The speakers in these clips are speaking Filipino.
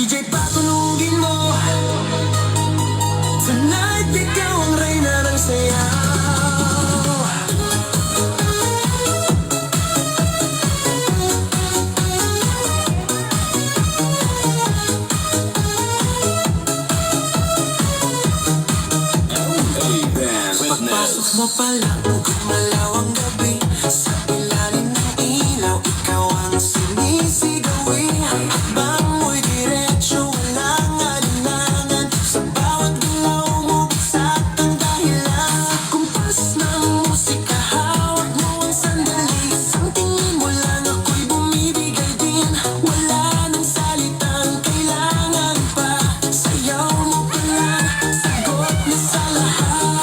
DJ patulugin mo. Tonight ikaw ang reyna ng sayaw. Pagpasok mo palang gumalaw ang gabi. Sa ilalim ng ilaw, ikaw ang sinisigawin. Ang akbang mo'y diretso, walang alinlangan. Sa bawat galaw mo, bagsak ang dahilan. Sa kumpas ng musika, hawak mo ang sandali. Isang tingin mo lang, ako'y bumibigay din. Wala nang salitang kailangan pa. Sayaw mo pa lang, sagot na sa lahat.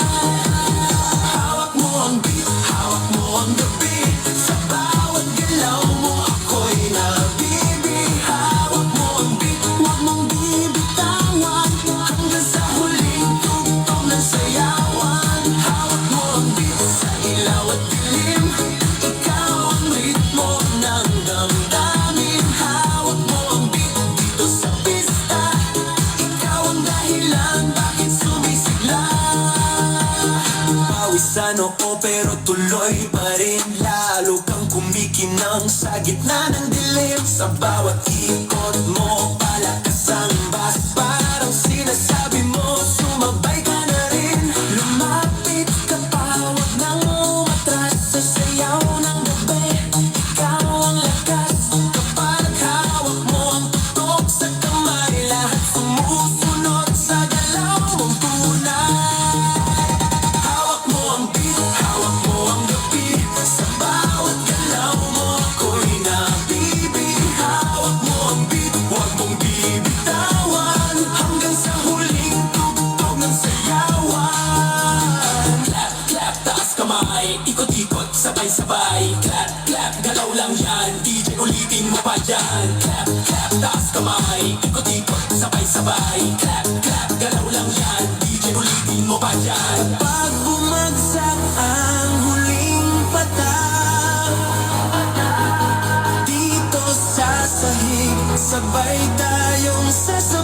Ang gabi, sa bawat galaw mo ako'y nabibi. Hawak mo ang beat, huwag mong bibitawan. Hanggang sa huling tugtog ng sayawan. Hawak mo ang beat sa ilaw at dilim. Ikaw ang ritmo ng damdamin. Hawak mo ang beat dito sa pista. Ikaw ang dahilan bakit sumisigla. Pawisan oo pero tuloy pa rin. Lalo kang kumikinang sa gitna ng dilim. Sa bawat ikot mo, palakas ang bass. Parang sinasabi mo, sumabay ka na rin. Lumapit ka pa, huwag nang umatras. Sa sayaw ng gabi, ikaw ang lakas. Kapag hawak mo ang tutok sa kamay, lahat sumusunod sa galaw mong tunay. Hawak mo ang beat, hawak mo ang gabi. Sa bawat galaw mo ako'y nabibi. Hawak mo ang beat, huwag mong bibitawan. Hanggang sa huling tugtog ng sayawan. Clap, clap, taas kamay. Ikot-ikot, sabay-sabay. Clap, clap, galaw lang yan. DJ ulitin mo pa yan. Clap, clap, taas kamay. Ikot-ikot, sabay-sabay. Clap, clap, galaw lang yan. DJ ulitin mo pa yan. Pag bumagsak ang huling patak, dito sa sahig, sabay tayong sasabay.